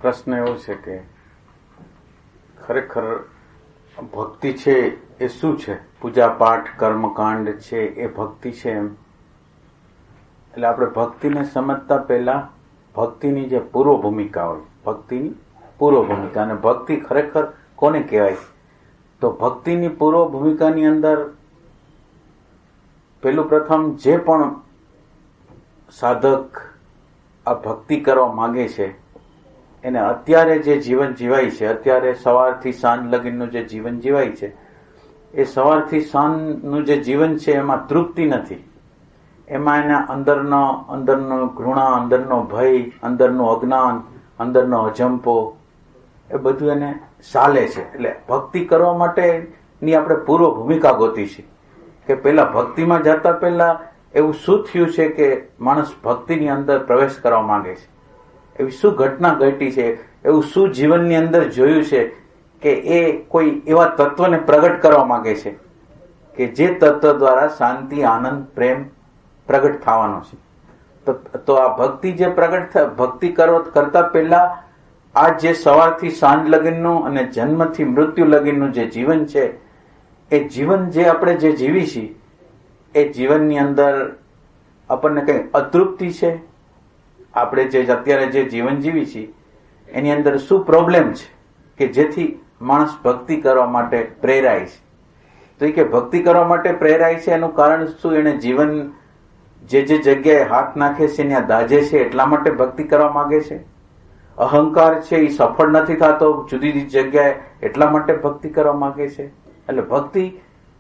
પ્રશ્ન એવો છે કે ખરેખર ભક્તિ છે એ શું છે? પૂજા પાઠ કર્મકાંડ છે એ ભક્તિ છે એમ? એટલે આપણે ભક્તિને સમજતા પહેલા ભક્તિની જે પૂર્વ ભૂમિકા હોય, ભક્તિની પૂર્વ ભૂમિકા, અને ભક્તિ ખરેખર કોને કહેવાય? તો ભક્તિની પૂર્વ ભૂમિકાની અંદર પેલું પ્રથમ જે પણ સાધક આ ભક્તિ કરવા માંગે છે એને અત્યારે જે જીવન જીવાય છે, અત્યારે સવારથી સાંજ લગીનનું જે જીવન જીવાય છે, એ સવારથી સાંજનું જે જીવન છે એમાં તૃપ્તિ નથી. એમાં એના અંદરનો ઘૃણા, અંદરનો ભય, અંદરનું અજ્ઞાન, અંદરનો અજંપો, એ બધું એને ચાલે છે. એટલે ભક્તિ કરવા માટેની આપણે પૂર્વ ભૂમિકા ગોતી છે કે પેલા ભક્તિમાં જતા પહેલા એવું શું થયું છે કે માણસ ભક્તિની અંદર પ્રવેશ કરવા માંગે છે? એવી શું ઘટના ઘટી છે? એવું શું જીવનની અંદર જોયું છે કે એ કોઈ એવા તત્વને પ્રગટ કરવા માંગે છે કે જે તત્વ દ્વારા શાંતિ, આનંદ, પ્રેમ પ્રગટ થવાનો છે? તો આ ભક્તિ જે ભક્તિ કરતા પહેલા આ જે સવારથી સાંજ લગીનનું અને જન્મથી મૃત્યુ લગીનનું જે જીવન છે, એ જીવન જે આપણે જે જીવી છીએ, એ જીવનની અંદર આપણને કઈ અતૃપ્તિ છે? આપણે જે અત્યારે જે જીવન જીવી છીએ એની અંદર શું પ્રોબ્લેમ છે કે જેથી માણસ ભક્તિ કરવા માટે પ્રેરાય છે? તો એ કે ભક્તિ કરવા માટે પ્રેરાય છે એનું કારણ શું? એને જીવન જે જગ્યાએ હાથ નાખે છે ત્યાં દાજે છે એટલા માટે ભક્તિ કરવા માંગે છે? અહંકાર છે એ સફળ નથી થતો જુદી જુદી જગ્યાએ એટલા માટે ભક્તિ કરવા માંગે છે? એટલે ભક્તિ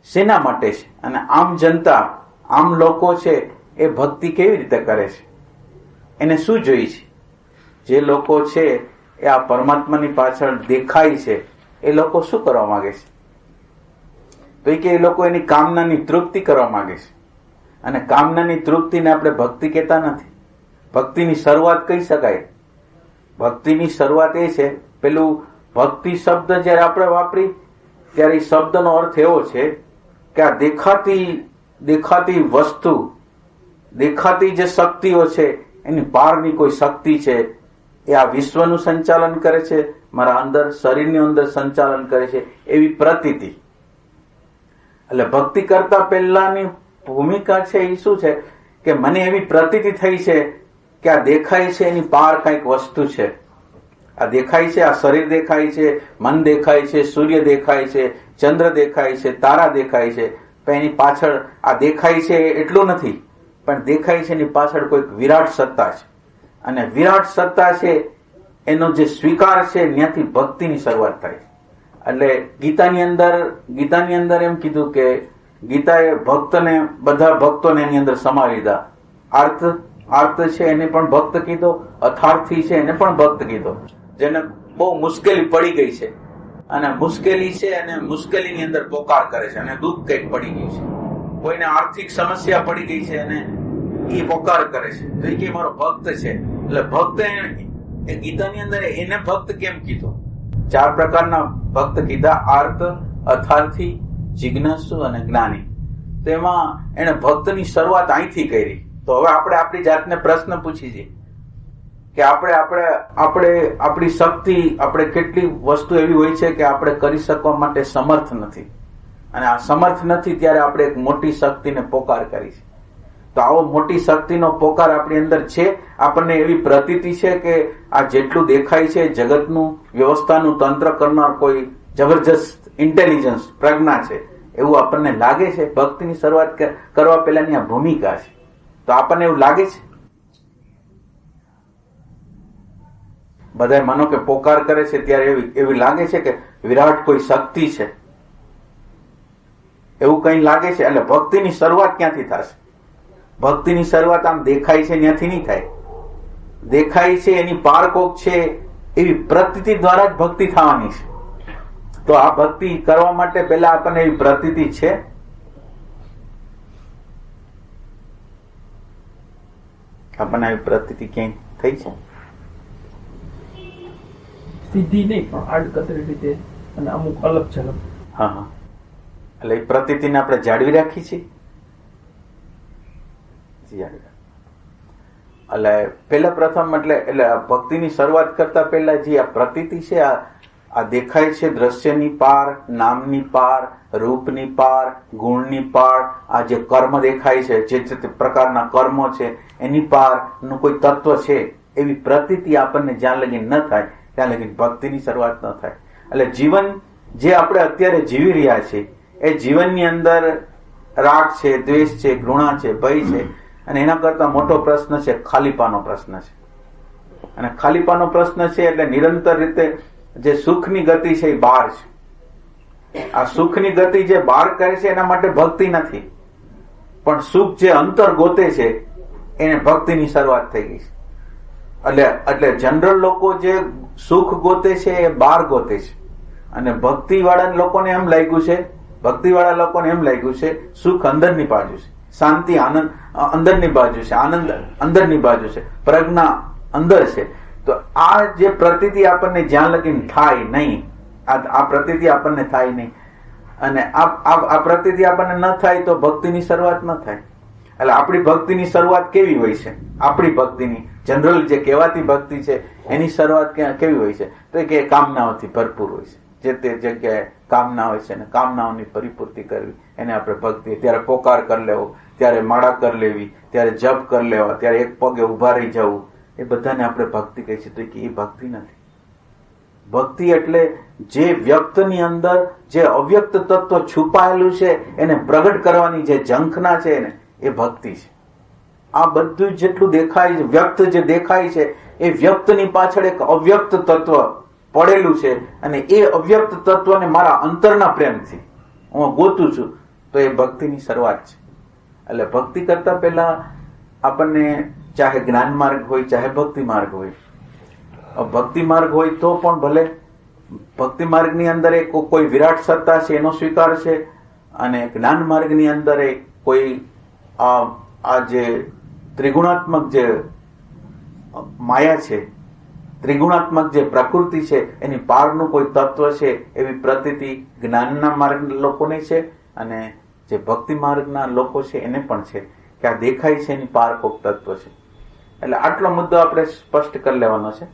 શેના માટે છે? અને આમ જનતા, આમ લોકો છે એ ભક્તિ કેવી રીતે કરે છે? એને શું જોઈ છે? જે લોકો છે એ આ પરમાત્માની પાછળ દેખાય છે, એ લોકો શું કરવા માંગે છે? તો એ કે એ લોકો એની કામનાની તૃપ્તિ કરવા માંગે છે. અને કામનાની તૃપ્તિને આપણે ભક્તિ કહેતા નથી. ભક્તિની શરૂઆત કહી શકાય. ભક્તિની શરૂઆત એ છે, પેલું ભક્તિ શબ્દ જયારે આપણે વાપરી ત્યારે એ શબ્દનો અર્થ એવો છે કે આ દેખાતી વસ્તુ, દેખાતી જે શક્તિઓ છે એની બહારની કોઈ શક્તિ છે, એ આ વિશ્વનું સંચાલન કરે છે, મારા અંદર શરીરની અંદર સંચાલન કરે છે, એવી પ્રતીતિ. એટલે ભક્તિ કરતા પહેલાની ભૂમિકા છે એ શું છે કે મને એવી પ્રતીતિ થઈ છે કે આ દેખાય છે એની પાર કંઈક વસ્તુ છે. આ દેખાય છે, આ શરીર દેખાય છે, મન દેખાય છે, સૂર્ય દેખાય છે, ચંદ્ર દેખાય છે, તારા દેખાય છે, પણ એની પાછળ આ દેખાય છે એટલું નથી, પણ દેખાય છે એની પાછળ કોઈક વિરાટ સત્તા છે. અને વિરાટ સત્તા છે એનો જે સ્વીકાર છે ત્યાંથી ભક્તિની શરૂઆત થાય. એટલે ગીતાની અંદર એમ કીધું કે ગીતાએ બધા ભક્તોને એની અંદર સમાવી લીધા. આર્ત છે એને પણ ભક્ત કીધો, અથાર્થી છે એને પણ ભક્ત કીધો. જેને બહુ મુશ્કેલી પડી ગઈ છે અને મુશ્કેલી છે અને મુશ્કેલીની અંદર પોકાર કરે છે અને દુઃખ કંઈક પડી ગયું છે, કોઈને આર્થિક સમસ્યા પડી ગઈ છે અને એ પોકાર કરે છે, તો એ કે મારો ભક્ત છે. એટલે ભક્ત એ ગીતાની અંદર એને ભક્ત કેમ કીધો? 4 પ્રકારના ભક્ત કીધા: આર્ત, અથાર્થી, જિજ્ઞાસુ અને જ્ઞાની. તો એમાં એને ભક્તની શરૂઆત અહીંથી કરી. તો હવે આપણે આપણી જાતને પ્રશ્ન પૂછી છીએ કે આપણે આપણી શક્તિ, આપણે કેટલી વસ્તુ એવી હોય છે કે આપણે કરી શકવા માટે સમર્થ નથી, અને આ સમર્થ નથી ત્યારે આપણે એક મોટી શક્તિને પોકાર કરી છે. તો આવો મોટી શક્તિનો પોકાર આપણી અંદર છે. આપણને એવી પ્રતીતિ છે કે આ જેટલું દેખાય છે જગતનું, વ્યવસ્થાનું તંત્ર કરનાર કોઈ જબરજસ્ત ઇન્ટેલિજન્સ, પ્રજ્ઞા છે, એવું આપણને લાગે છે. ભક્તિની શરૂઆત કરવા પહેલાની આ ભૂમિકા છે. તો આપણને એવું લાગે છે? બધા માનો કે પોકાર કરે છે ત્યારે એવી લાગે છે કે વિરાટ કોઈ શક્તિ છે, એવું કઈ લાગે છે? એટલે ભક્તિની શરૂઆત ક્યાંથી થશે? ભક્તિની શરૂઆત આમ દેખાય છે ત્યાંથી નહીં થાય. દેખાય છે એની પાર કોક છે એવી પ્રતીતિ દ્વારા જ ભક્તિ થવાની છે. તો આ ભક્તિ કરવા માટે પહેલા આપણને એવી પ્રતીતિ છે? આપણને આવી પ્રતીતિ ક્યાંય થઈ છે? સીધી નહીં, પણ આડકતરી રીતે અને અમુક અલગ ઝલક. હા. એટલે એ પ્રતીતિને આપણે જાળવી રાખી છે. એટલે પેલા પ્રથમ એટલે આ ભક્તિની શરૂઆત કરતા પહેલા જે આ પ્રતીતિ છે, આ દેખાય છે દ્રશ્યની પાર, નામની પાર, રૂપની પાર, ગુણની પાર, આ જે કર્મ દેખાય છે, જે તે પ્રકારના કર્મો છે એની પાર નું કોઈ તત્વ છે, એવી પ્રતીતિ આપણને જ્યાં લગી ન થાય ત્યાં લગી ભક્તિની શરૂઆત ન થાય. એટલે જીવન જે આપણે અત્યારે જીવી રહ્યા છીએ એ જીવનની અંદર રાગ છે, દ્વેષ છે, ઘૃણા છે, ભય છે, અને એના કરતા મોટો પ્રશ્ન છે ખાલીપાનો પ્રશ્ન છે. અને ખાલીપાનો પ્રશ્ન છે એટલે નિરંતર રીતે જે સુખની ગતિ છે એ બહાર છે. આ સુખની ગતિ જે બહાર કરે છે એના માટે ભક્તિ નથી, પણ સુખ જે અંતર ગોતે છે એને ભક્તિની શરૂઆત થઈ ગઈ છે. એટલે જનરલ લોકો જે સુખ ગોતે છે એ બહાર ગોતે છે, અને ભક્તિવાળા લોકોને એમ લાગ્યું છે સુખ અંદરની બાજુ છે, શાંતિ આનંદ અંદરની બાજુ છે, આનંદ અંદરની બાજુ છે, પ્રજ્ઞા અંદર છે. તો આ જે પ્રતીતિ આપણને જ્યાં લગી થાય નહીં, આ પ્રતીતિ આપણને થાય નહીં, અને આ પ્રતીતિ આપણને ન થાય તો ભક્તિની શરૂઆત ન થાય. એટલે આપણી ભક્તિની શરૂઆત કેવી હોય છે? આપણી ભક્તિની જનરલ જે કહેવાતી ભક્તિ છે એની શરૂઆત કેવી હોય છે? તો કે કામનાઓથી ભરપૂર હોય છે. જે તે જગ્યાએ કામના હોય છે અને કામનાઓની પરિપૂર્તિ કરવી એને આપણે ભક્તિ. ત્યારે પોકાર કરી લેવો, ત્યારે માળા કરી લેવી, ત્યારે જપ કરી લેવા, ત્યારે એક પગે ઉભા રહી જવું, એ બધાને આપણે ભક્તિ કહી છે. તો એ ભક્તિ નથી. ભક્તિ એટલે જે વ્યક્તની અંદર જે અવ્યક્ત તત્વ છુપાયેલું છે એને પ્રગટ કરવાની જે ઝંખના છે એને એ ભક્તિ છે. આ બધું જેટલું દેખાય છે, વ્યક્ત જે દેખાય છે, એ વ્યક્તની પાછળ એક અવ્યક્ત તત્વ પડેલું છે, અને એ અવ્યક્ત તત્વને મારા અંતરના પ્રેમથી હું ગોતું છું, તો એ ભક્તિની શરૂઆત છે. એટલે ભક્તિ કરતા પહેલા આપણને ચાહે જ્ઞાન માર્ગ હોય, ચાહે ભક્તિ માર્ગ હોય, ભક્તિ માર્ગ હોય તો પણ ભલે ભક્તિ માર્ગની અંદર કોઈ વિરાટ સત્તા છે એનો સ્વીકાર છે, અને જ્ઞાન માર્ગની અંદર કોઈ આ જે ત્રિગુણાત્મક જે માયા છે, ત્રિગુણાત્મક જે પ્રકૃતિ છે એની પારનું કોઈ તત્વ છે, એવી પ્રતીતિ જ્ઞાનના માર્ગ લોકોને છે, અને જે ભક્તિ માર્ગના લોકો છે એને પણ છે કે આ દેખાય છે એની પાર કોઈક તત્વ છે. એટલે આટલો મુદ્દો આપણે સ્પષ્ટ કરી લેવાનો છે,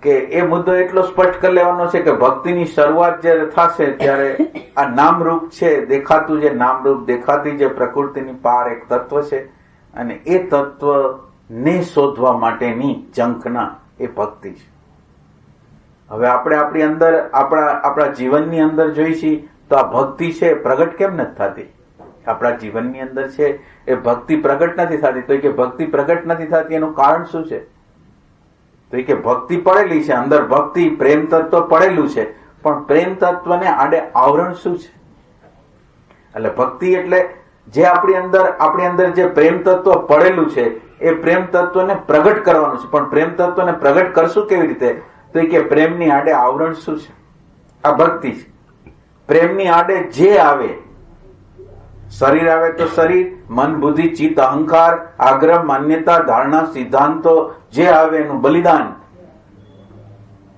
કે એ મુદ્દો એટલો સ્પષ્ટ કરી લેવાનો છે કે ભક્તિની શરૂઆત જ્યારે થશે ત્યારે આ નામરૂપ છે, દેખાતું જે નામરૂપ, દેખાતી જે પ્રકૃતિની પાર એક તત્વ છે, અને એ તત્વને શોધવા માટેની ઝંખના એ ભક્તિ છે. હવે આપણે આપણી અંદર આપણા જીવનની અંદર જોઈશી તો આ ભક્તિ છે પ્રગટ કેમ નથી થતી? આપણા જીવનની અંદર છે એ ભક્તિ પ્રગટ નથી થતી. તો કે ભક્તિ પ્રગટ નથી થતી એનું કારણ શું છે? તો કે ભક્તિ પડેલી છે અંદર, ભક્તિ પ્રેમ તત્વ પડેલું છે, પણ પ્રેમ તત્વને આડે આવરણ શું છે? એટલે ભક્તિ એટલે જે આપણી અંદર જે પ્રેમ તત્વ પડેલું છે એ પ્રેમ તત્વને પ્રગટ કરવાનું છે. પણ પ્રેમ તત્વને પ્રગટ કરશું કેવી રીતે? તો કે પ્રેમની આડે આવરણ શું છે? આ ભક્તિ છે. પ્રેમની આડે જે આવે, શરીર આવે તો શરીર, મન, બુદ્ધિ, ચિત્ત, અહંકાર, આગ્રહ, માન્યતા, ધારણા, સિદ્ધાંતો જે આવે એનું બલિદાન,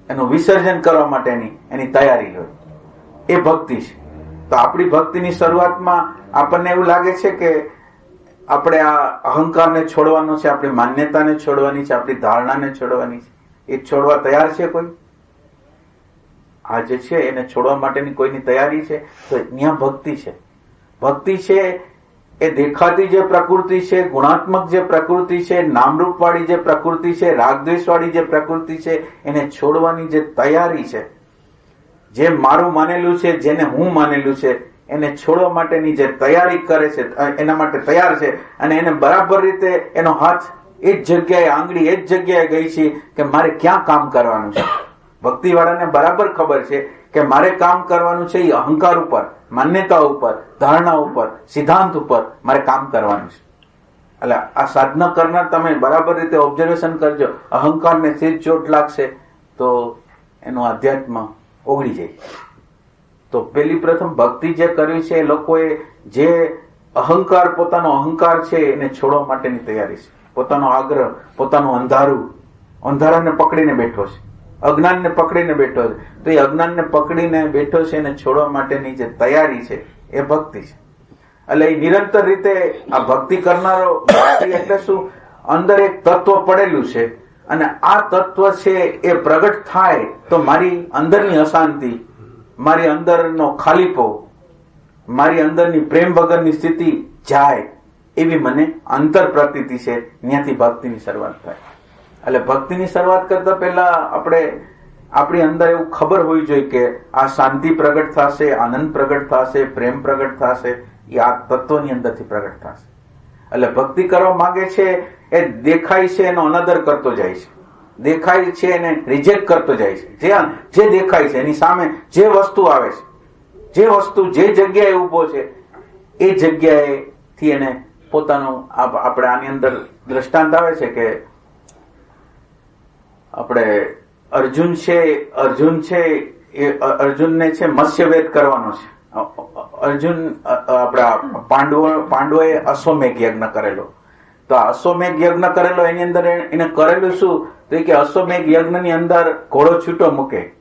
એનું વિસર્જન કરવા માટેની એની તૈયારી હોય, એ ભક્તિ છે. તો આપણી ભક્તિની શરૂઆતમાં આપણને એવું લાગે છે કે આપણે આ અહંકારને છોડવાનો છે, આપણી માન્યતાને છોડવાની છે, આપણી ધારણાને છોડવાની છે. એ છોડવા તૈયાર છે કોઈ? આ જે છે એને છોડવા માટેની કોઈની તૈયારી છે? તો ત્યાં ભક્તિ છે. ભક્તિ છે એ દેખાતી જે પ્રકૃતિ છે, ગુણાત્મક જે પ્રકૃતિ છે, નામરૂપ વાળી જે પ્રકૃતિ છે, રાગદ્વેષ વાળી જે પ્રકૃતિ છે, એને છોડવાની જે તૈયારી છે. જે મારું માનેલું છે, જેને હું માનેલું છે, એને છોડવા માટેની જે તૈયારી કરે છે, એના માટે તૈયાર છે, અને એને બરાબર રીતે એનો હાથ એ જ જગ્યાએ, આંગળી એ જ જગ્યાએ ગઈ છે કે મારે ક્યાં કામ કરવાનું છે. ભક્તિ વાળાને બરાબર ખબર છે કે મારે કામ કરવાનું છે એ અહંકાર ઉપર, માન્યતા ઉપર, ધારણા ઉપર, સિદ્ધાંત ઉપર મારે કામ કરવાનું છે. એટલે આ સાધના કરનાર તમે બરાબર રીતે ઓબ્ઝર્વેશન કરજો, અહંકારને સીધ ચોટ લાગશે તો એનું અધ્યાત્મ ઓગળી જાય. તો પેલી પ્રથમ ભક્તિ જે કરવી છે એ લોકોએ જે અહંકાર, પોતાનો અહંકાર છે એને છોડવા માટેની તૈયારી છે. પોતાનો આગ્રહ, પોતાનું અંધારાને પકડીને બેઠો છે, અજ્ઞાનને પકડીને બેઠો છે. તો એ અજ્ઞાનને પકડીને બેઠો છે એને છોડવા માટેની જે તૈયારી છે એ ભક્તિ છે. એટલે એ નિરંતર રીતે આ ભક્તિ કરનારો, ભક્તિ એટલે શું? અંદર એક તત્વ પડેલું છે અને આ તત્વ છે એ પ્રગટ થાય તો મારી અંદરની અશાંતિ, મારી અંદરનો ખાલીપો, મારી અંદરની પ્રેમ વગરની સ્થિતિ જાય, એવી મને અંતર પ્રતીતિ છે. ત્યાંથી ભક્તિની શરૂઆત થાય. એટલે ભક્તિની શરૂઆત કરતા પહેલા આપણે આપણી અંદર એવું ખબર હોવી જોઈએ કે આ શાંતિ પ્રગટ થશે, આનંદ પ્રગટ થશે, પ્રેમ પ્રગટ થશે, એ આ તત્વની અંદરથી પ્રગટ થશે. એટલે ભક્તિ કરવા માંગે છે એ દેખાય છે એનો અનાદર કરતો જાય છે, દેખાય છે એને રિજેક્ટ કરતો જાય છે. જે દેખાય છે એની સામે જે વસ્તુ આવે છે, જે વસ્તુ જે જગ્યાએ ઉભો છે એ જગ્યાએથી એને પોતાનું, આપણે આની અંદર દ્રષ્ટાંત આવે છે કે આપણે અર્જુન છે એ અર્જુનને છે મત્સ્યવેદ કરવાનો છે. અર્જુન આપણા પાંડવોએ અશ્વમેઘ યજ્ઞ કરેલો. તો આ અશ્વમેઘ યજ્ઞ કરેલો એની અંદર એને કરેલું શું? તો કે અશ્વમેઘ યજ્ઞની અંદર ઘોડો છૂટો મૂકે,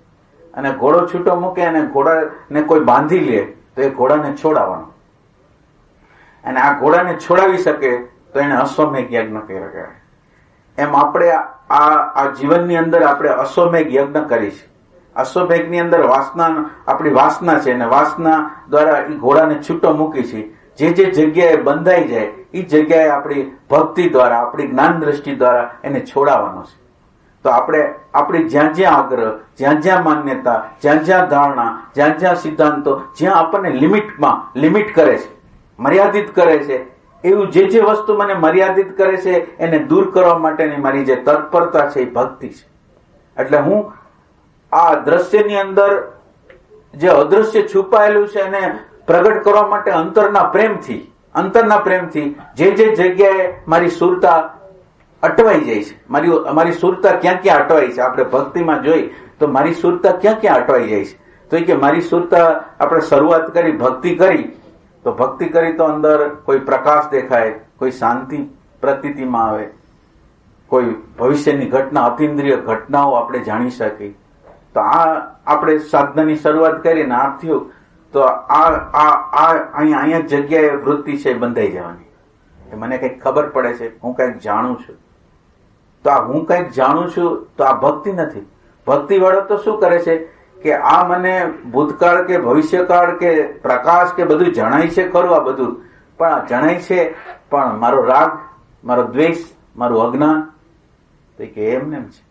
અને ઘોડો છૂટો મૂકે અને ઘોડાને કોઈ બાંધી લે તો એ ઘોડાને છોડાવવાનો, અને આ ઘોડાને છોડાવી શકે તો એને અશ્વમેઘ યજ્ઞ કહેવાય. એમ આપણે આ જીવનની અંદર આપણે અશ્વમેઘ યજ્ઞ કરીશ. અશ્વમેઘની અંદર આપણી વાસના છે, અને વાસના દ્વારા એ ઘોડાને છૂટો મૂકી છે. જે જગ્યાએ બંધાઈ જાય એ જગ્યાએ આપણી ભક્તિ દ્વારા, આપણી જ્ઞાન દ્રષ્ટિ દ્વારા એને છોડાવવાનો છે. તો આપણી જ્યાં જ્યાં આગ્રહ, જ્યાં જ્યાં માન્યતા, જ્યાં જ્યાં ધારણા, જ્યાં જ્યાં સિદ્ધાંતો, જ્યાં આપણને લિમિટ કરે છે, મર્યાદિત કરે છે, એવું જે વસ્તુ મને મર્યાદિત કરે છે એને દૂર કરવા માટેની મારી જે તત્પરતા છે એ ભક્તિ છે. એટલે હું આ દ્રશ્યની અંદર જે અદ્રશ્ય છુપાયેલું છે એને પ્રગટ કરવા માટે અંતરના પ્રેમથી જે જગ્યાએ મારી સુરતા અટવાઈ જાય છે, મારી સુરતા ક્યાં અટવાઈ છે, આપણે ભક્તિમાં જોઈ તો મારી સુરતા ક્યાં અટવાઈ જાય છે. તો કે મારી સુરતા આપણે શરૂઆત કરી, ભક્તિ કરી તો અંદર કોઈ પ્રકાશ દેખાય, કોઈ શાંતિ પ્રતીતિમાં આવે, કોઈ ભવિષ્યની ઘટના, અતિન્દ્રિય ઘટનાઓ આપણે જાણી શકીએ. તો આ આપણે સાધનાની શરૂઆત કરીને આ થયું તો અહીંયા જગ્યાએ વૃત્તિ છે બંધાઈ જવાની. મને કંઈક ખબર પડે છે, હું કંઈક જાણું છું. તો આ હું કંઈક જાણું છું તો આ ભક્તિ નથી. ભક્તિ વાળો તો શું કરે છે કે આ મને ભૂતકાળ કે ભવિષ્યકાળ કે પ્રકાશ કે બધું જણાય છે ખરું, આ બધું પણ આ જણાય છે, પણ મારો રાગ, મારો દ્વેષ, મારું અજ્ઞાન, તો કે એમને એમ છે.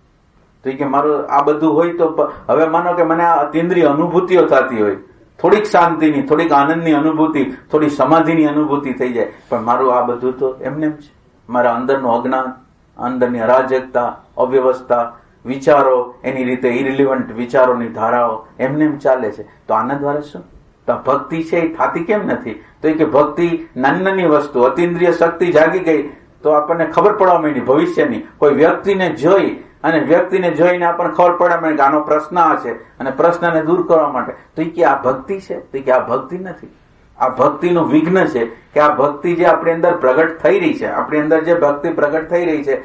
તો કે મારું આ બધું હોય તો હવે માનો કે મને આ અતિન્દ્રિય અનુભૂતિઓ થતી હોય, થોડીક શાંતિની, થોડીક આનંદની અનુભૂતિ, થોડી સમાધિની અનુભૂતિ થઈ જાય, પણ મારું આ બધું તો એમને એમ છે. મારા અંદરનું અજ્ઞાન, અંદરની અરાજકતા, અવ્યવસ્થા, વિચારો એની રીતે ઇરિલિવન્ટ વિચારોની ધારાઓ એમને એમ ચાલે છે. તો આના દ્વારા શું? તો ભક્તિ છે એ થતી કેમ નથી? તો કે ભક્તિ નાની વસ્તુ, અતિન્દ્રિય શક્તિ જાગી ગઈ તો આપણને ખબર પડવા માંડી ભવિષ્યની. કોઈ વ્યક્તિને જોઈને આપણને ખબર પડવા માંડી કે આનો પ્રશ્ન આ છે, અને પ્રશ્નને દૂર કરવા માટે. તો કે આ ભક્તિ છે? તો કે આ ભક્તિ નથી. આ ભક્તિનું વિઘ્ન છે કે આ ભક્તિ જે આપણી અંદર પ્રગટ થઈ રહી છે, આપણી અંદર જે ભક્તિ પ્રગટ થઈ રહી છે,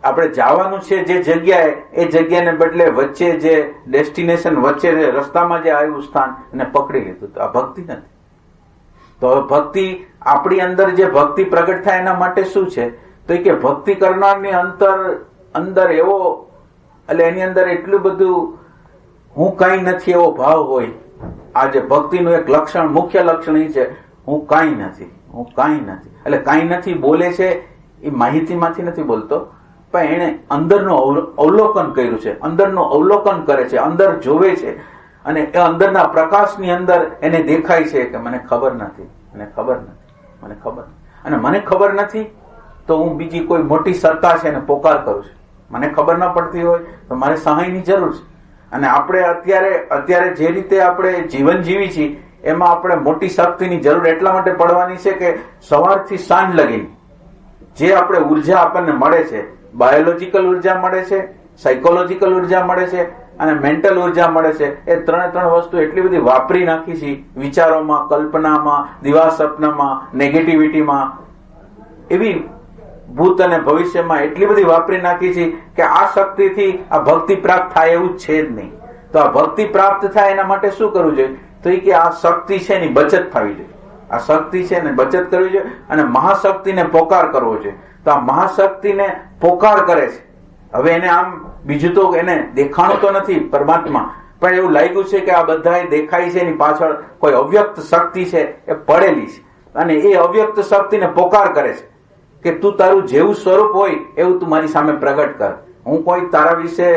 આપણે જવાનું છે જે જગ્યાએ, એ જગ્યાને બદલે વચ્ચે જે ડેસ્ટિનેશન, વચ્ચે રસ્તામાં જે આવ્યું સ્થાન એને પકડી લીધું. તો આ ભક્તિ નથી. તો હવે ભક્તિ આપણી અંદર જે ભક્તિ પ્રગટ થાય એના માટે શું છે? તો કે ભક્તિ કરનારની અંદર એવો, એટલે એની અંદર એટલું બધું હું કઈ નથી એવો ભાવ હોય. આ જે ભક્તિનું એક લક્ષણ, મુખ્ય લક્ષણ એ છે હું કાંઈ નથી. એટલે કાંઈ નથી બોલે છે એ માહિતીમાંથી નથી બોલતો, પણ એને અંદરનું અવલોકન કર્યું છે, અંદરનું અવલોકન કરે છે, અંદર જોવે છે, અને એ અંદરના પ્રકાશની અંદર એને દેખાય છે કે મને ખબર નથી. અને મને ખબર નથી તો હું બીજી કોઈ મોટી સત્તા છે એને પોકાર કરું છું. મને ખબર ન પડતી હોય તો મારે સહાયની જરૂર છે. અને આપણે અત્યારે જે રીતે આપણે જીવન જીવી છીએ એમાં આપણે મોટી શક્તિની જરૂર એટલા માટે પડવાની છે કે સવારથી સાંજ લગીને જે આપણે ઉર્જા આપણને મળે છે, બાયોલોજીકલ ઉર્જા મળે છે, સાયકોલોજીકલ ઉર્જા મળે છે અને મેન્ટલ ઉર્જા મળે છે, એ ત્રણ વસ્તુ એટલી બધી વાપરી નાખી છે વિચારોમાં, કલ્પનામાં, દિવા સપનામાં, નેગેટિવિટીમાં, એવી ભૂત અને ભવિષ્યમાં એટલી બધી વાપરી નાખી છે કે આ શક્તિથી આ ભક્તિ પ્રાપ્ત થાય એવું છે જ નહીં. તો આ ભક્તિ પ્રાપ્ત થાય એના માટે શું કરવું જોઈએ? તો એ કે આ શક્તિ છે એની બચત થવી જોઈએ. આ શક્તિ છે એને બચત કરવી જોઈએ અને મહાશક્તિને પોકાર કરવો જોઈએ. તો આ મહાશક્તિને પોકાર કરે છે. હવે એને આમ બીજું તો એને દેખાણું તો નથી પરમાત્મા, પણ એવું લાગ્યું છે કે આ બધા દેખાય છે એની પાછળ કોઈ અવ્યક્ત શક્તિ છે એ પડેલી છે, અને એ અવ્યક્ત શક્તિને પોકાર કરે છે કે તું તારું જેવું સ્વરૂપ હોય એવું તું મારી સામે પ્રગટ કર. હું કોઈ તારા વિશે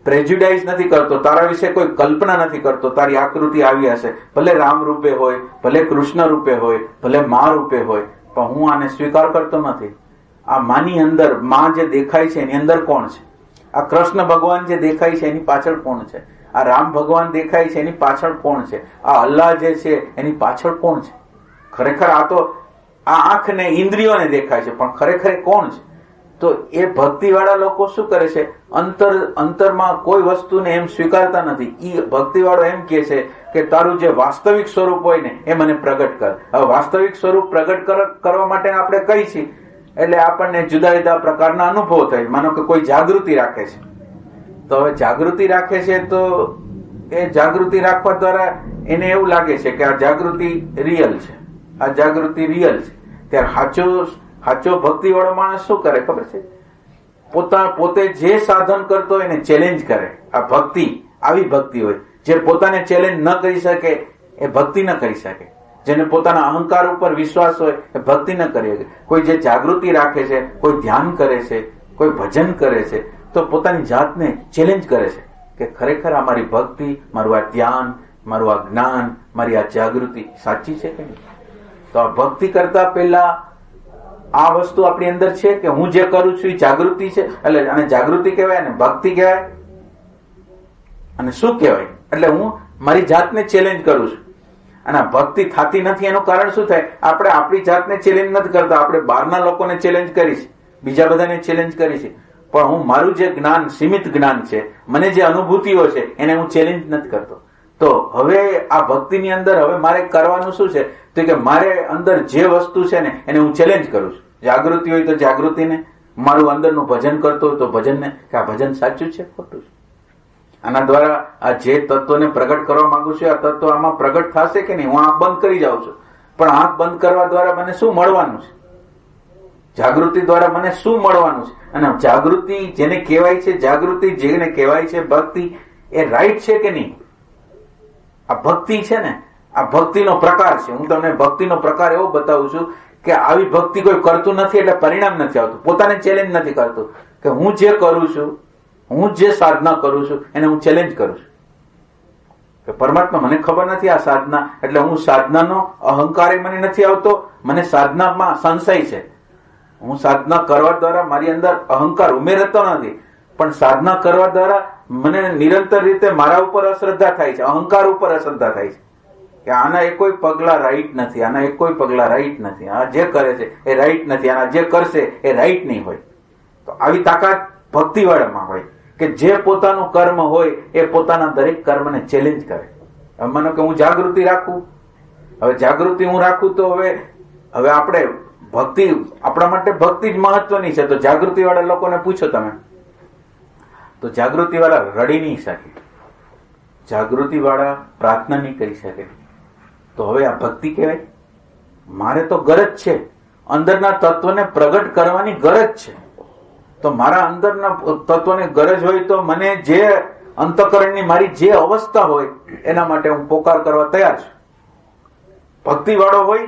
પ્રેજ્યુડાઇઝ નથી કરતો, તારા વિશે કોઈ કલ્પના નથી કરતો. તારી આકૃતિ આવી હશે, ભલે રામ રૂપે હોય, ભલે કૃષ્ણ રૂપે હોય, ભલે મા રૂપે હોય, પણ હું આને સ્વીકાર કરતો નથી. આ માની અંદર માં જે દેખાય છે એની અંદર કોણ છે? આ કૃષ્ણ ભગવાન જે દેખાય છે એની પાછળ કોણ છે? આ રામ ભગવાન દેખાય છે એની પાછળ કોણ છે? આ અલ્લાહ જે છે એની પાછળ કોણ છે? ખરેખર આ તો આ આંખને ઇન્દ્રિયોને દેખાય છે, પણ ખરેખર કોણ છે? તો એ ભક્તિ વાળા લોકો શું કરે છે? અંતરમાં કોઈ વસ્તુને એમ સ્વીકારતા નથી. એ ભક્તિ વાળો એમ કે છે કે તારું જે વાસ્તવિક સ્વરૂપ હોય ને એ મને પ્રગટ કર. હવે વાસ્તવિક સ્વરૂપ પ્રગટ કરવા માટે આપણે કઈ છીએ એટલે આપણને જુદા જુદા પ્રકારના અનુભવ થાય. માનો કે કોઈ જાગૃતિ રાખે છે, તો હવે જાગૃતિ રાખે છે તો એ જાગૃતિ રાખવા દ્વારા એને એવું લાગે છે કે આ જાગૃતિ રિયલ છે, આ જાગૃતિ રિયલ છે. ત્યારે સાચો ભક્તિ વાળો માણસ શું કરે ખબર છે? પોતે જે સાધન કરતો હોય એને ચેલેન્જ કરે. આ ભક્તિ આવી ભક્તિ હોય જે પોતાને ચેલેન્જ ન કરી શકે એ ભક્તિ ન કરી શકે. જેને પોતાના અહંકાર ઉપર વિશ્વાસ હોય એ ભક્તિ ન કરી શકે. કોઈ જે જાગૃતિ રાખે છે, કોઈ ધ્યાન કરે છે, કોઈ ભજન કરે છે, તો પોતાની જાતને ચેલેન્જ કરે છે કે ખરેખર આ મારી ભક્તિ, મારું આ ધ્યાન, મારું આ જ્ઞાન, મારી આ જાગૃતિ સાચી છે કે નહીં? તો આ ભક્તિ કરતા પહેલા આ વસ્તુ આપણી અંદર છે કે હું જે કરું છું એ જાગૃતિ છે. એટલે આને જાગૃતિ કહેવાય અને ભક્તિ કહેવાય. અને શું કહેવાય? એટલે હું મારી જાતને ચેલેન્જ કરું છું. અને ભક્તિ થતી નથી એનું કારણ શું થાય? આપણે આપણી જાતને ચેલેન્જ નથી કરતા, આપણે બહારના લોકોને ચેલેન્જ કરી છે, બીજા બધાને ચેલેન્જ કરી છે. પણ હું મારું જે જ્ઞાન, સીમિત જ્ઞાન છે, મને જે અનુભૂતિઓ છે એને હું ચેલેન્જ નથી કરતો. તો હવે આ ભક્તિની અંદર હવે મારે કરવાનું શું છે? તો કે મારે અંદર જે વસ્તુ છે ને એને હું ચેલેન્જ કરું છું. જાગૃતિ હોય તો જાગૃતિને, મારું અંદરનું ભજન કરતો હોય તો ભજનને, કે આ ભજન સાચું છે ખોટું છે. આના દ્વારા આ જે તત્વને પ્રગટ કરવા માંગુ છું આ તત્વ આમાં પ્રગટ થશે કે નહીં? હું આંખ બંધ કરી જાઉં છું, પણ આંખ બંધ કરવા દ્વારા મને શું મળવાનું છે? જાગૃતિ દ્વારા મને શું મળવાનું છે? અને જાગૃતિ જેને કહેવાય છે, જાગૃતિ જેને કહેવાય છે ભક્તિ, એ રાઈટ છે કે નહીં? આ ભક્તિ છે ને, આ ભક્તિનો પ્રકાર છે. હું તમને ભક્તિનો પ્રકાર એવો બતાવું છું કે આવી ભક્તિ કોઈ કરતું નથી એટલે પરિણામ નથી આવતું, પોતાને ચેલેન્જ નથી કરતું કે હું જે કરું છું, હું જે સાધના કરું છું એને હું ચેલેન્જ કરું છું કે પરમાત્મા મને ખબર નથી આ સાધના, એટલે હું સાધનાનો અહંકાર મને નથી આવતો, મને સાધનામાં સંશય છે. હું સાધના કરવા દ્વારા મારી અંદર અહંકાર ઉમેરતો નથી, પણ સાધના કરવા દ્વારા મને નિરંતર રીતે મારા ઉપર અશ્રદ્ધા થાય છે, અહંકાર ઉપર અશ્રદ્ધા થાય છે કે આના એક કોઈ પગલા રાઈટ નથી, આના એક કોઈ પગલા રાઈટ નથી, આ જે કરે છે એ રાઈટ નથી, આના જે કરશે એ રાઈટ નહીં હોય. તો આવી તાકાત ભક્તિવાળામાં હોય કે જે પોતાનું કર્મ હોય એ પોતાના દરેક કર્મને ચેલેન્જ કરે. હવે માનો કે હું જાગૃતિ રાખું, હવે જાગૃતિ હું રાખું તો હવે આપણે ભક્તિ, આપણા માટે ભક્તિ જ મહત્વની છે. તો જાગૃતિ વાળા લોકોને પૂછો તમે, તો જાગૃતિ વાળા રડી નહીં શકે, જાગૃતિ વાળા પ્રાર્થના નહીં કરી શકે. તો હવે આ ભક્તિ કહેવાય? મારે તો ગરજ છે, અંદરના તત્વને પ્રગટ કરવાની ગરજ છે. તો મારા અંદરના તત્વને ગરજ હોય તો મને જે અંતઃકરણની મારી જે અવસ્થા હોય એના માટે હું પોકાર કરવા તૈયાર છું. ભક્તિ વાળો હોય,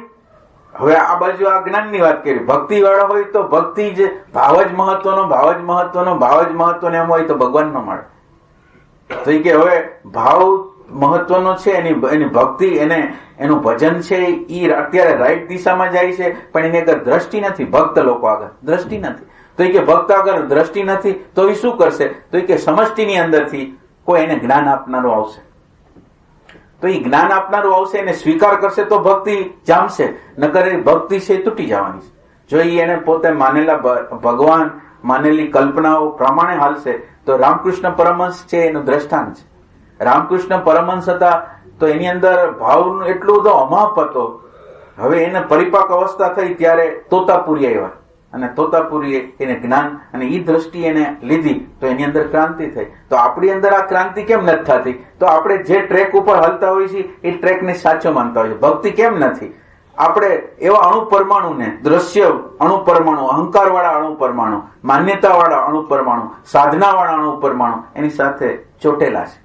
હવે આ બાજુ આ જ્ઞાનની વાત કરી, ભક્તિ વાળો હોય તો ભક્તિ જે ભાવ જ મહત્વનો, ભાવ જ મહત્વનો, ભાવ જ મહત્વનો એમ હોય તો ભગવાન ન મળે. તો એ કે હવે ભાવ મહત્વનો છે, એની ભક્તિ, એનું ભજન છે એ અત્યારે રાઈટ દિશામાં જાય છે, પણ એની આગળ દ્રષ્ટિ નથી. ભક્ત લોકો આગળ દ્રષ્ટિ નથી. તો એ કે ભક્ત આગળ દ્રષ્ટિ નથી તો એ શું કરશે? તો એ કે સમષ્ટિની અંદરથી કોઈ એને જ્ઞાન આપનારું આવશે, તો એ જ્ઞાન આપનારું આવશે, એને સ્વીકાર કરશે તો ભક્તિ જામશે, નકર એ ભક્તિ છે તૂટી જવાની છે. જો એને પોતે માનેલા ભગવાન, માનેલી કલ્પનાઓ પ્રમાણે હાલશે તો રામકૃષ્ણ પરમહંસ છે એનું દ્રષ્ટાંત છે. રામકૃષ્ણ પરમહંસ હતા તો એની અંદર ભાવનું એટલું બધો અમાપ હતો. હવે એને પરિપાક અવસ્થા થઈ ત્યારે તોતાપુરી આવ્યા અને તોતાપુરીએ એને જ્ઞાન અને ઈ દ્રષ્ટિ એને લીધી તો એની અંદર ક્રાંતિ થઈ. તો આપણી અંદર આ ક્રાંતિ કેમ નથી થતી? તો આપણે જે ટ્રેક ઉપર હાલતા હોઈએ છીએ એ ટ્રેકને સાચો માનતા હોઈએ. ભક્તિ કેમ નથી? આપણે એવા અણુ પરમાણુને, દ્રશ્ય અણુ પરમાણુ, અહંકાર વાળા અણુ પરમાણુ, માન્યતા વાળા અણુ પરમાણુ, સાધના વાળા અણુ પરમાણુ એની સાથે ચોટેલા છે.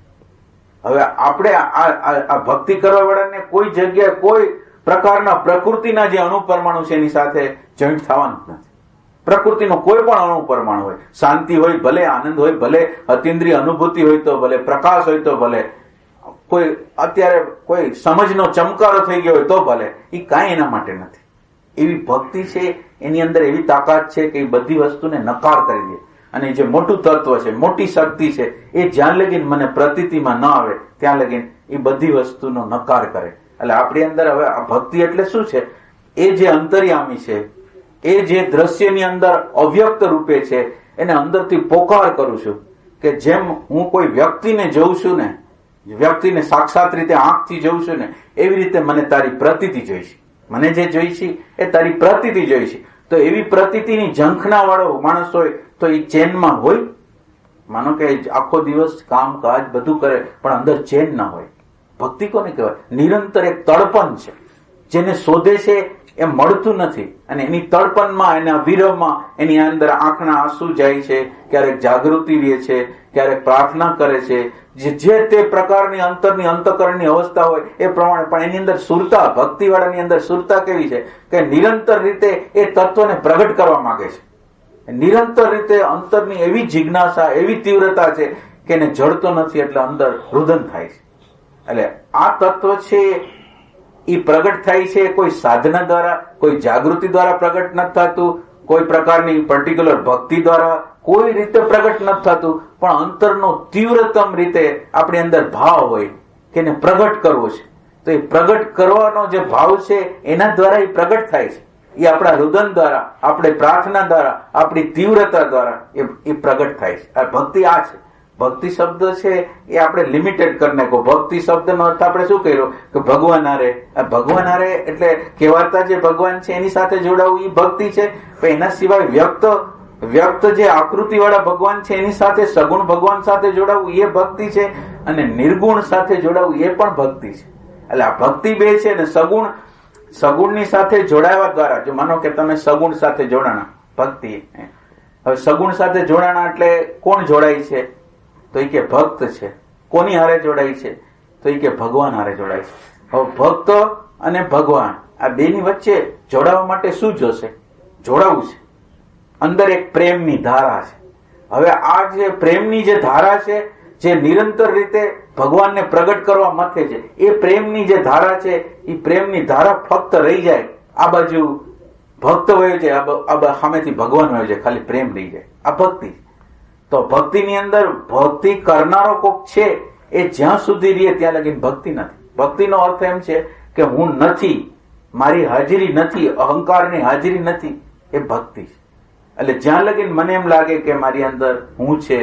હવે આપણે આ ભક્તિ કરવા વાળાને કોઈ જગ્યાએ કોઈ પ્રકારના પ્રકૃતિના જે અણુ પરમાણુ છે એની સાથે જોઈન્ટ થવાનું જ નથી. પ્રકૃતિનો કોઈ પણ અણુ પરમાણુ હોય, શાંતિ હોય ભલે, આનંદ હોય ભલે, અતિન્દ્રિય અનુભૂતિ હોય તો ભલે, પ્રકાશ હોય તો ભલે, કોઈ અત્યારે કોઈ સમજનો ચમકારો થઈ ગયો હોય તો ભલે, એ કાંઈ એના માટે નથી. એવી ભક્તિ છે, એની અંદર એવી તાકાત છે કે એ બધી વસ્તુને નકાર કરી દે. અને જે મોટું તત્વ છે, મોટી શક્તિ છે, એ જ્યાં લગીન મને પ્રતીતિમાં ન આવે ત્યાં લગીન એ બધી વસ્તુનો નકાર કરે. એટલે આપણી અંદર હવે આ ભક્તિ એટલે શું છે? એ જે અંતર્યામી છે, એ જે દ્રશ્યની અંદર અવ્યક્ત રૂપે છે, એને અંદરથી પોકાર કરું છું કે જેમ હું કોઈ વ્યક્તિને જોઉં છું ને, વ્યક્તિને સાક્ષાત રીતે આંખથી જોઉં છું ને, એવી રીતે મને તારી પ્રતીતિ જોઈશે. મને જે જોઈશે એ તારી પ્રતીતિ જોઈશે. તો એવી પ્રતીતિની ઝંખના વાળો માણસ હોય તો એ ચેનમાં હોય. માનો કે આખો દિવસ કામ કાજ બધું કરે પણ અંદર ચેન ના હોય. ભક્તિ કોને કહેવાય? નિરંતર એક તડપણ છે, જેને શોધે છે એ મળતું નથી, અને એની તડપણમાં, એના વિરહમાં, એની અંદર આંખના આંસુ જાય છે, ક્યારેક જાગૃતિ રહે છે, ક્યારેક પ્રાર્થના કરે છે, જે તે પ્રકારની અંતરની અંતઃકરણની અવસ્થા હોય એ પ્રમાણે. પણ એની અંદર સુરતા, ભક્તિ વાળાની અંદર સુરતા કેવી છે કે નિરંતર રીતે એ તત્વને પ્રગટ કરવા માંગે છે. નિરંતર રીતે અંતરની એવી જિજ્ઞાસા, એવી તીવ્રતા છે કે એને જડતો નથી, એટલે અંદર રુદન થાય છે. એટલે આ તત્વ છે એ પ્રગટ થાય છે કોઈ સાધના દ્વારા, કોઈ જાગૃતિ દ્વારા પ્રગટ નથી થતું, કોઈ પ્રકારની પર્ટિક્યુલર ભક્તિ દ્વારા કોઈ રીતે પ્રગટ નથી થતું, પણ અંતરનો તીવ્રતમ રીતે આપણી અંદર ભાવ હોય કે એને પ્રગટ કરવો છે. તો એ પ્રગટ કરવાનો જે ભાવ છે એના દ્વારા એ પ્રગટ થાય છે. એ આપણા રુદન દ્વારા, આપણે પ્રાર્થના દ્વારા, આપણી તીવ્રતા દ્વારા એ પ્રગટ થાય છે. આ ભક્તિ આ છે. ભક્તિ શબ્દ છે એ આપણે લિમિટેડ કરી નાખો. ભક્તિ શબ્દનો અર્થ આપણે શું કર્યો કે ભગવાન હારે. ભગવાન હારે એટલે કહેવાતા જે ભગવાન છે એની સાથે જોડાવું એ ભક્તિ છે. એના સિવાય વ્યક્ત જે આકૃતિ વાળા ભગવાન છે એની સાથે, સગુણ ભગવાન સાથે જોડાવું એ ભક્તિ છે, અને નિર્ગુણ સાથે જોડાવું એ પણ ભક્તિ છે. એટલે આ ભક્તિ બે છે. ને સગુણની સાથે જોડાવા દ્વારા, જો માનો કે તમે સગુણ સાથે જોડાણા, ભક્તિ. હવે સગુણ સાથે જોડાણા એટલે કોણ જોડાય છે? તો એ કે ભક્ત છે. કોની હારે જોડાય છે? તો એ કે ભગવાન હારે જોડાય છે. હવે ભક્ત અને ભગવાન આ બેની વચ્ચે જોડાવા માટે શું જોશે? જોડાવું છે. અંદર એક પ્રેમની ધારા છે. હવે આ જે પ્રેમની જે ધારા છે, જે નિરંતર રીતે ભગવાનને પ્રગટ કરવા મથે છે, એ પ્રેમની જે ધારા છે, એ પ્રેમની ધારા ફક્ત રહી જાય, આ બાજુ ભક્ત વયો જાય, સામેથી ભગવાન વયો જાય, ખાલી પ્રેમ રહી જાય. આ ભક્તિ. તો ભક્તિની અંદર ભક્તિ કરનારો કોક છે, એ જ્યાં સુધી રહે ત્યાં લગી ભક્તિ નથી. ભક્તિનો અર્થ એમ છે કે હું નથી, મારી હાજરી નથી, અહંકારની હાજરી નથી, એ ભક્તિ છે. એટલે જ્યાં લગી મને એમ લાગે કે મારી અંદર હું છે,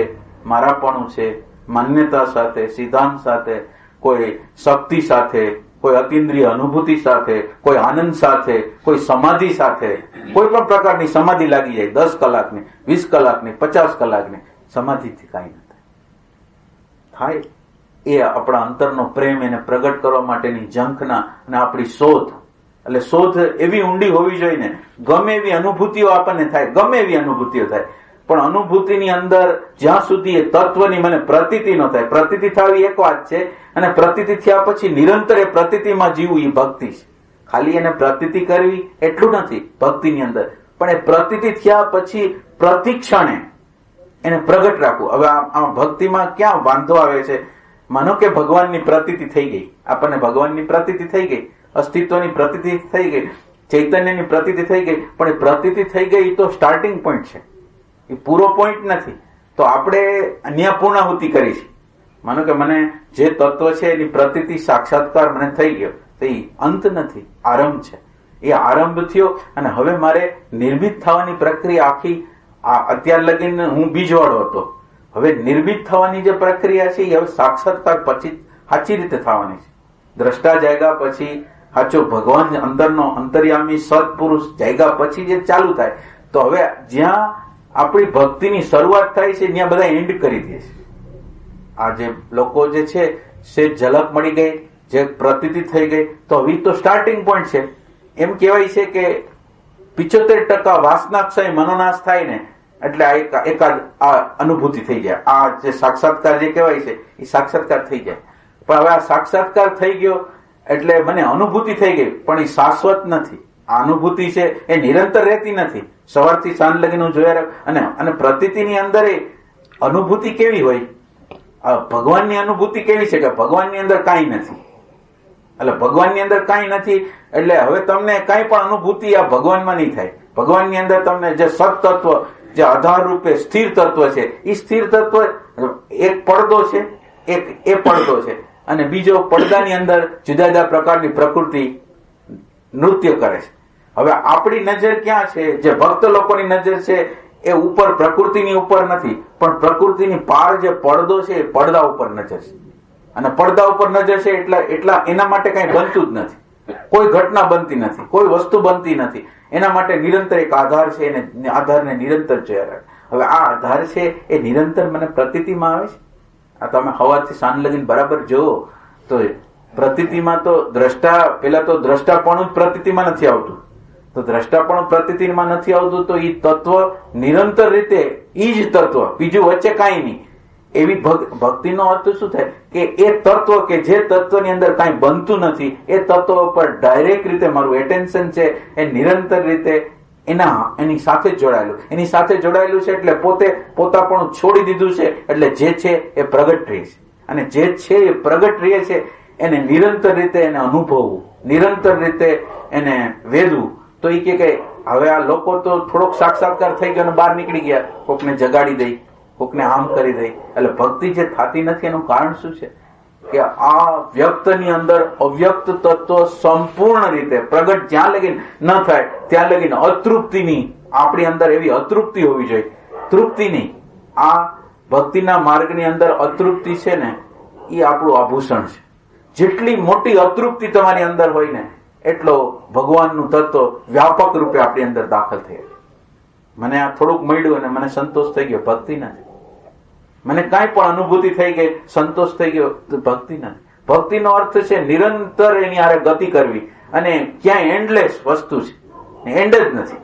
મારાપણું છે, માન્યતા સાથે, સિદ્ધાંત સાથે, કોઈ શક્તિ સાથે, કોઈ અતિન્દ્રિય અનુભૂતિ સાથે, કોઈ આનંદ સાથે, કોઈ સમાધિ સાથે, કોઈ પણ પ્રકારની સમાધિ લાગી જાય, 10 કલાકની, 20 કલાકની, 50 કલાકની સમાધિથી કાંઈ ન થાય. એ આપણા અંતરનો પ્રેમ, એને પ્રગટ કરવા માટેની ઝંખના અને આપણી શોધ. એટલે શોધ એવી ઊંડી હોવી જોઈએ ને, ગમે એવી અનુભૂતિઓ આપણને થાય, ગમે એવી અનુભૂતિઓ થાય, પણ અનુભૂતિની અંદર જ્યાં સુધી એ તત્વની મને પ્રતીતિ ન થાય. પ્રતીતિ થવી એક વાત છે, અને પ્રતીતિ થયા પછી નિરંતર એ પ્રતીતિમાં જીવવું એ ભક્તિ છે. ખાલી એને પ્રતીતિ કરવી એટલું નથી ભક્તિની અંદર, પણ એ પ્રતીતિ થયા પછી પ્રતિક્ષણે એને પ્રગટ રાખવું. હવે આ ભક્તિમાં ક્યાં વાંધો આવે છે? માનો કે ભગવાનની પ્રતીતિ થઈ ગઈ, આપણને ભગવાનની પ્રતીતિ થઈ ગઈ, અસ્તિત્વની પ્રતીતિ થઈ ગઈ, ચૈતન્યની પ્રતીતિ થઈ ગઈ, પણ એ પ્રતીતિ થઈ ગઈ તો સ્ટાર્ટિંગ પોઈન્ટ છે, એ પૂરો પોઈન્ટ નથી. તો આપણે અન્ય પૂર્ણાહુતિ કરી છે. માનો કે મને જે તત્વ છે એની પ્રતીતિ, સાક્ષાત્કાર મને થઈ ગયો, તો એ અંત નથી, આરંભ છે. એ આરંભ થયો, અને હવે મારે નિર્મિત થવાની પ્રક્રિયા આખી, અત્યાર લગીને હું બીજવાળો હતો, હવે નિર્મિત થવાની જે પ્રક્રિયા છે એ હવે સાક્ષાત્કાર પછી સાચી રીતે થવાની છે. દ્રષ્ટા જાગ્યા પછી સાચો ભગવાન અંદરનો અંતર્યામી સત્પુરુષ જાગ્યા પછી જે ચાલુ થાય. તો હવે જ્યાં આપણી ભક્તિની શરૂઆત થાય છે ત્યાં બધા એન્ડ કરી દે છે. આ જે લોકો જે છે ઝલક મળી ગઈ, જે પ્રતીતિ થઈ ગઈ, તો હવે તો સ્ટાર્ટિંગ પોઈન્ટ છે. એમ કહેવાય છે કે 75% વાસનાક્ષય મનોનાશ થાય ને એટલે આ એકાદ આ અનુભૂતિ થઈ જાય. આ જે સાક્ષાત્કાર જે કહેવાય છે એ સાક્ષાત્કાર થઈ જાય. પણ હવે આ સાક્ષાત્કાર થઈ ગયો એટલે મને અનુભૂતિ થઈ ગઈ, પણ એ શાશ્વત નથી. આ અનુભૂતિ છે એ નિરંતર રહેતી નથી. સવારથી સાંજ લગીને હું જોયા અને પ્રતીતિની અંદર એ અનુભૂતિ કેવી હોય? ભગવાનની અનુભૂતિ કેવી છે કે ભગવાનની અંદર કાંઈ નથી. એટલે ભગવાનની અંદર કાંઈ નથી એટલે હવે તમને કાંઈ પણ અનુભૂતિ આ ભગવાનમાં નહીં થાય. ભગવાનની અંદર તમને જે સત્તત્વ, જે આધાર રૂપે સ્થિર તત્વ છે, એ સ્થિર તત્વ એક પડદો છે, એક એ પડદો છે, અને બીજો પડદાની અંદર જુદા જુદા પ્રકારની પ્રકૃતિ નૃત્ય કરે છે. હવે આપણી નજર ક્યાં છે? જે ભક્ત લોકોની નજર છે એ ઉપર પ્રકૃતિની ઉપર નથી, પણ પ્રકૃતિની પાર જે પડદો છે એ પડદા ઉપર નજર છે. અને પડદા ઉપર નજર છે એટલા એના માટે કઈ બનતું જ નથી. કોઈ ઘટના બનતી નથી, કોઈ વસ્તુ બનતી નથી. એના માટે નિરંતર એક આધાર છે, એને આધારને નિરંતર જોયા રાખે. હવે આ આધાર છે એ નિરંતર મને પ્રતીતિમાં આવે છે. આ તમે સવારથી સાંજ લગીને બરાબર જોવો તો પ્રતીતિમાં તો પેલા તો દ્રષ્ટાપણું જ પ્રતીતિમાં નથી આવતું. તો દ્રષ્ટાપણું પ્રતીતિમાં નથી આવતું તો એ તત્વ નિરંતર રીતે ઈ જ તત્વ, બીજું વચ્ચે કાંઈ નહીં. એવી ભક્તિનો અર્થ શું થાય કે એ તત્વ કે જે તત્વની અંદર કાંઈ બનતું નથી એ તત્વ પર ડાયરેક્ટ રીતે મારું એટેન્શન છે એ નિરંતર રીતે એની સાથે જ જોડાયેલું. એની સાથે જોડાયેલું છે એટલે પોતાપણું છોડી દીધું છે. એટલે જે છે એ પ્રગટ રહે છે, અને જે છે એ પ્રગટ રહે છે એને નિરંતર રીતે એને અનુભવવું, નિરંતર રીતે એને વેદવું. તો એ કે હવે આ લોકો તો થોડોક સાક્ષાત્કાર થઈ ગયો અને બહાર નીકળી ગયા, કોકને જગાડી દઈ, કોકને આમ કરી દઈ. એટલે ભક્તિ જે થતી નથી એનું કારણ શું છે કે આ વ્યક્તની અંદર અવ્યક્ત તત્વ સંપૂર્ણ રીતે પ્રગટ જ્યાં લગીને ન થાય ત્યાં લગીને અતૃપ્તિની આપણી અંદર એવી અતૃપ્તિ હોવી જોઈએ, તૃપ્તિ નહીં. આ ભક્તિના માર્ગની અંદર અતૃપ્તિ છે ને એ આપણું આભૂષણ છે. જેટલી મોટી અતૃપ્તિ તમારી અંદર હોય ને એટલો ભગવાનનું તત્વ વ્યાપક રૂપે આપણી અંદર દાખલ થયેલું. મને આ થોડુંક મળ્યું અને મને સંતોષ થઈ ગયો, ભક્તિ નથી. મને કાંઈ પણ અનુભૂતિ થઈ ગઈ, સંતોષ થઈ ગયો, તો ભક્તિ નથી. ભક્તિનો અર્થ છે નિરંતર એની હારે ગતિ કરવી, અને ક્યાંય એન્ડલેસ વસ્તુ છે, એન્ડ જ નથી.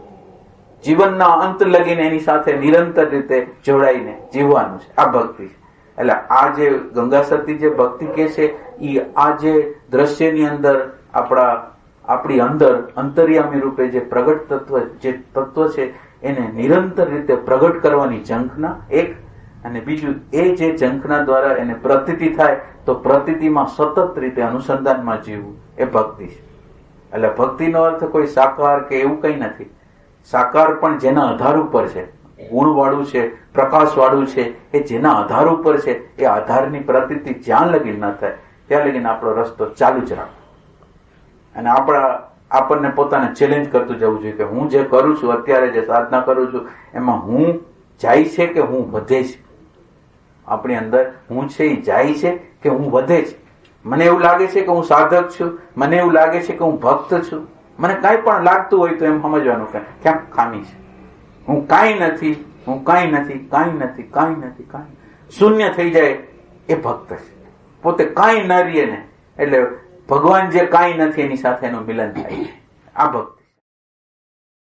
જીવનના અંત લગીને એની સાથે નિરંતર રીતે જોડાઈને જીવવાનું છે. આ ભક્તિ છે. એટલે આ જે ગંગા સતી જે ભક્તિ કે છે એ આ જે દ્રશ્યની અંદર આપણી અંદર અંતર્યામી રૂપે જે પ્રગટ તત્વ છે એને નિરંતર રીતે પ્રગટ કરવાની ઝંખના એક, અને બીજું એ જે ઝંખના દ્વારા એને પ્રતીતિ થાય તો પ્રતીતિમાં સતત રીતે અનુસંધાનમાં જીવવું એ ભક્તિ છે. એટલે ભક્તિનો અર્થ કોઈ સાકાર કે એવું કઈ નથી. સાકાર પણ જેના આધાર ઉપર છે, ગુણવાળું છે, પ્રકાશવાળું છે, એ જેના આધાર ઉપર છે એ આધારની પ્રતીતિ જ્યાં લગીન ન થાય ત્યાં લગીને આપણો રસ્તો ચાલુ જ રાખો. અને આપણને પોતાને ચેલેન્જ કરતું જવું જોઈએ કે હું જે કરું છું, અત્યારે જે સાધના કરું છું એમાં હું જાય છે કે હું વધે છે. આપણી અંદર હું છે એ જાય છે કે હું વધે છે. મને એવું લાગે છે કે હું સાધક છું, મને એવું લાગે છે કે હું ભક્ત છું. મને કાંઈ પણ લાગતું હોય તો એમ સમજવાનું કે ક્યાંક ખામી છે. હું કાંઈ નથી, હું કાંઈ નથી, કાંઈ નથી, કાંઈ નથી, કાંઈ શૂન્ય થઈ જાય એ ભક્ત છે. પોતે કાંઈ ન રહીએ ને એટલે ભગવાન જે કાંઈ નથી એની સાથે એનું મિલન થાય. આ ભક્ત